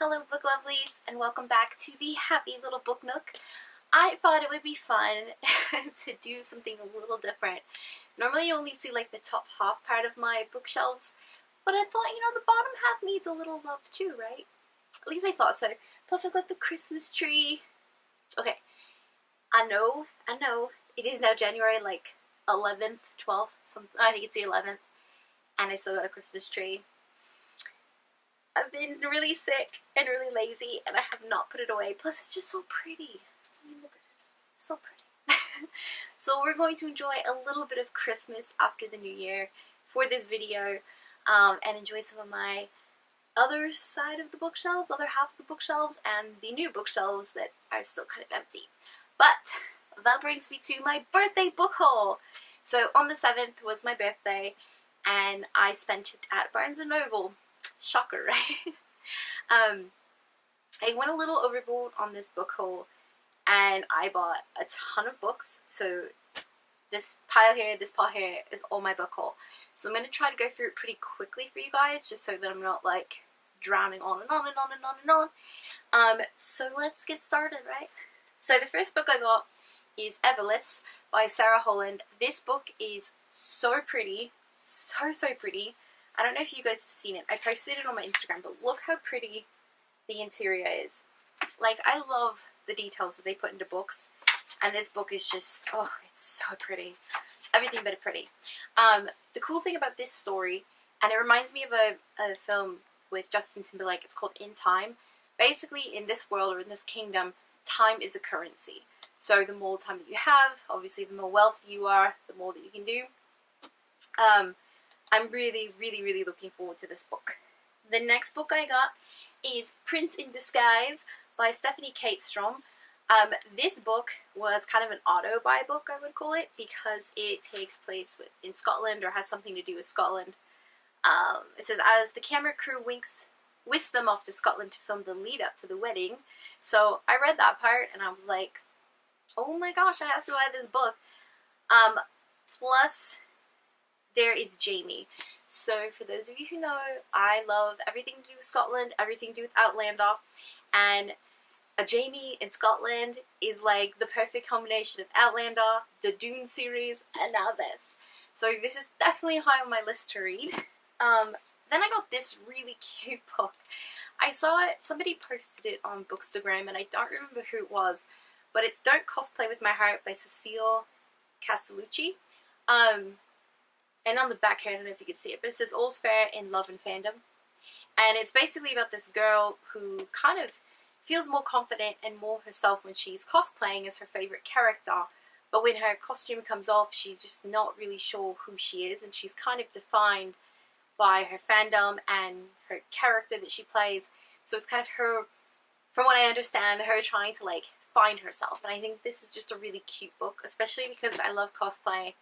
Hello book lovelies and welcome back to the Happy Little Book Nook. I thought it would be fun to do something a little different. Normally you only see like the top half part of my bookshelves, but I thought, the bottom half needs a little love too, right? At least I thought so. Plus I've got the Christmas tree. Okay, I know, it is now January like 11th, 12th, something. I think it's the 11th, and I still got a Christmas tree. I've been really sick and really lazy and I have not put it away. Plus it's just so pretty. I mean, look at it. So pretty. So we're going to enjoy a little bit of Christmas after the new year for this video and enjoy some of my other side of the bookshelves, other half of the bookshelves, and the new bookshelves that are still kind of empty. But that brings me to my birthday book haul. So on the 7th was my birthday and I spent it at Barnes & Noble. Shocker, right? I went a little overboard on this book haul and I bought a ton of books. So this pile here is all my book haul. So I'm going to try to go through it pretty quickly for you guys, just so that I'm not like drowning on and on and on and on and on. So let's get started, right? So the first book I got is Everless by Sarah Holland. This book is so pretty, so pretty. I don't know if you guys have seen it. I posted it on my Instagram, but look how pretty the interior is. Like, I love the details that they put into books, and this book is just, oh, it's so pretty. Everything but pretty. The cool thing about this story, and it reminds me of a film with Justin Timberlake, it's called In Time. Basically, in this world, or in this kingdom, time is a currency. So the more time that you have, obviously the more wealthy you are, the more that you can do. I'm really looking forward to this book. The next book I got is Prince in Disguise by Stephanie Cates-Strom. This book was kind of an auto-buy book, I would call it, because it takes place in Scotland, or has something to do with Scotland. It says, as the camera crew whisked them off to Scotland to film the lead-up to the wedding. So I read that part, and I was like, oh my gosh, I have to buy this book. Plus, there is Jamie. So for those of you who know, I love everything to do with Scotland, everything to do with Outlander, and a Jamie in Scotland is like the perfect combination of Outlander, the Dune series, and now this. So this is definitely high on my list to read. Then I got this really cute book. I saw it, somebody posted it on Bookstagram, and I don't remember who it was, but it's Don't Cosplay With My Heart by Cecile Castellucci. And on the back here, I don't know if you can see it, but it says All's Fair in Love and Fandom. And it's basically about this girl who kind of feels more confident and more herself when she's cosplaying as her favorite character. But when her costume comes off, she's just not really sure who she is, and she's kind of defined by her fandom and her character that she plays. So it's kind of her, from what I understand, her trying to like find herself. And I think this is just a really cute book, especially because I love cosplay.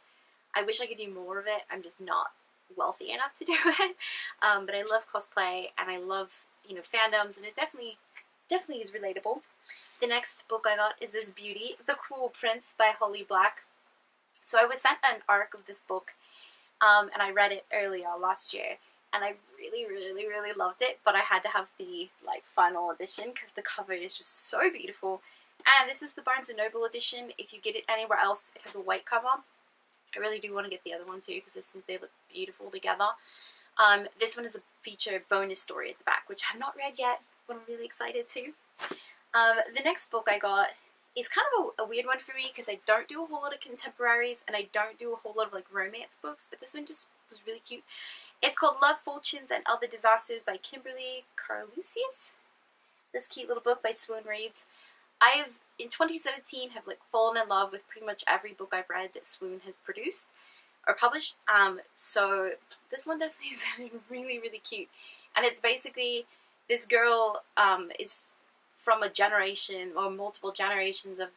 I wish I could do more of it. I'm just not wealthy enough to do it. But I love cosplay and I love, fandoms, and it definitely is relatable. The next book I got is this beauty, The Cruel Prince by Holly Black. So I was sent an arc of this book, and I read it earlier last year, and I really loved it, but I had to have the final edition because the cover is just so beautiful. And this is the Barnes & Noble edition. If you get it anywhere else, it has a white cover. I really do want to get the other one too, because I think they look beautiful together. This one is a feature bonus story at the back, which I have not read yet, but I'm really excited to. The next book I got is kind of a weird one for me, because I don't do a whole lot of contemporaries, and I don't do a whole lot of romance books, but this one just was really cute. It's called Love, Fortunes, and Other Disasters by Kimberly Carlucius. This cute little book by Swoon Reads. In 2017, have fallen in love with pretty much every book I've read that Swoon has produced or published. So this one definitely is really cute. And it's basically, this girl is from a generation or multiple generations of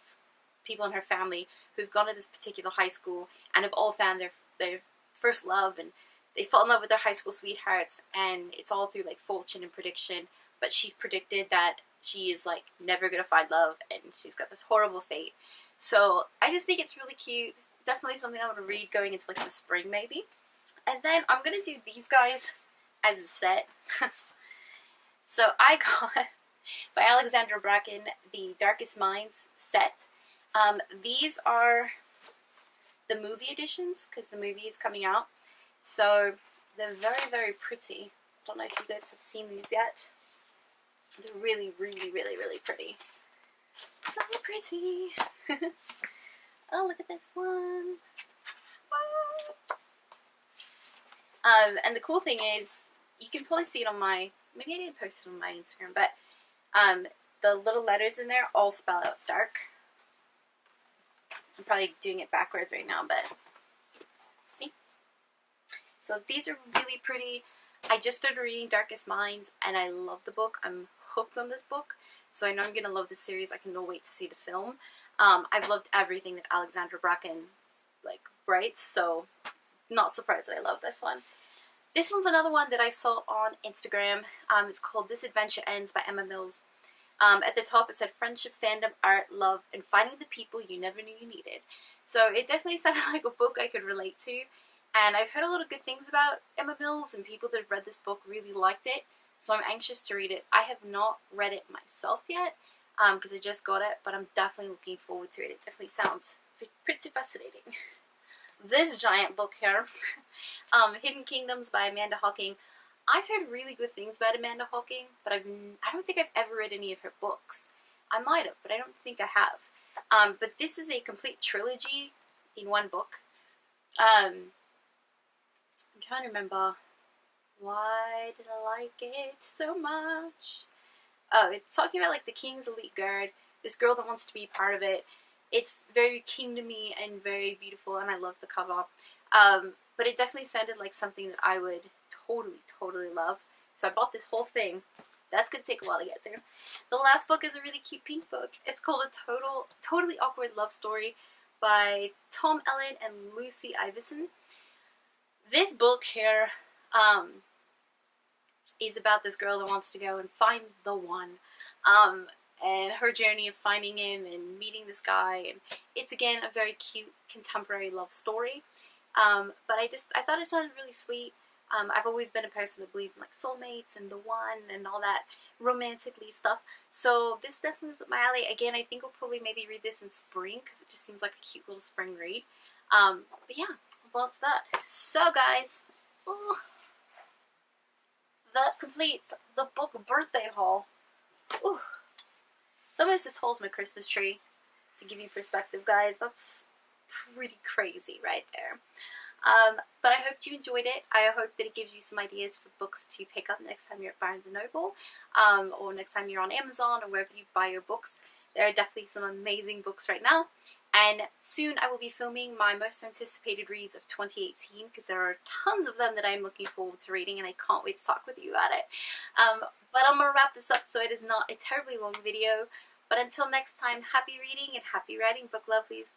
people in her family who's gone to this particular high school and have all found their first love, and they fall in love with their high school sweethearts, and it's all through fortune and prediction. But she's predicted that she is never gonna find love, and she's got this horrible fate. So I just think it's really cute. Definitely something I want to read going into the spring maybe. And then I'm gonna do these guys as a set. So I got, by Alexandra Bracken, the Darkest Minds set. These are the movie editions, because the movie is coming out. So they're very, very pretty. I don't know if you guys have seen these yet. They're really, really, really, really pretty. So pretty. Oh, look at this one. And the cool thing is, you can probably see it on my, maybe I didn't post it on my Instagram, but the little letters in there all spell out dark. I'm probably doing it backwards right now, but see? So these are really pretty. I just started reading Darkest Minds, and I love the book. I'm hooked on this book, so I know I'm going to love this series. I can no wait to see the film. I've loved everything that Alexandra Bracken, like, writes, so not surprised that I love this one. This one's another one that I saw on Instagram. It's called This Adventure Ends by Emma Mills. At the top it said friendship, fandom, art, love, and finding the people you never knew you needed. So it definitely sounded like a book I could relate to. And I've heard a lot of good things about Emma Mills, and people that have read this book really liked it. So I'm anxious to read it. I have not read it myself yet, because I just got it, but I'm definitely looking forward to it. It definitely sounds pretty fascinating. This giant book here, Hidden Kingdoms by Amanda Hocking. I've heard really good things about Amanda Hocking, but I don't think I've ever read any of her books. I might have, but I don't think I have. But this is a complete trilogy in one book. I'm trying to remember, why did I like it so much? Oh, it's talking about like the King's Elite Guard, this girl that wants to be part of it. It's very kingdomy and very beautiful, and I love the cover. But it definitely sounded like something that I would totally love. So I bought this whole thing. That's going to take a while to get through. The last book is a really cute pink book. It's called A Totally Awkward Love Story by Tom Ellen and Lucy Iverson. This book here is about this girl that wants to go and find the one. And her journey of finding him and meeting this guy, and it's again a very cute contemporary love story. But I thought it sounded really sweet. I've always been a person that believes in like soulmates and the one and all that romantically stuff. So this definitely was up my alley. Again, I think I'll probably maybe read this in spring because it just seems like a cute little spring read. But yeah, well, it's that. So guys, that completes the book birthday haul. Ooh. It's almost as tall as my Christmas tree, to give you perspective, guys. That's pretty crazy right there. But I hope you enjoyed it. I hope that it gives you some ideas for books to pick up next time you're at Barnes & Noble, or next time you're on Amazon or wherever you buy your books. There are definitely some amazing books right now. And soon I will be filming my most anticipated reads of 2018, because there are tons of them that I'm looking forward to reading, and I can't wait to talk with you about it. But I'm going to wrap this up so it is not a terribly long video. But until next time, happy reading and happy writing, book lovelies.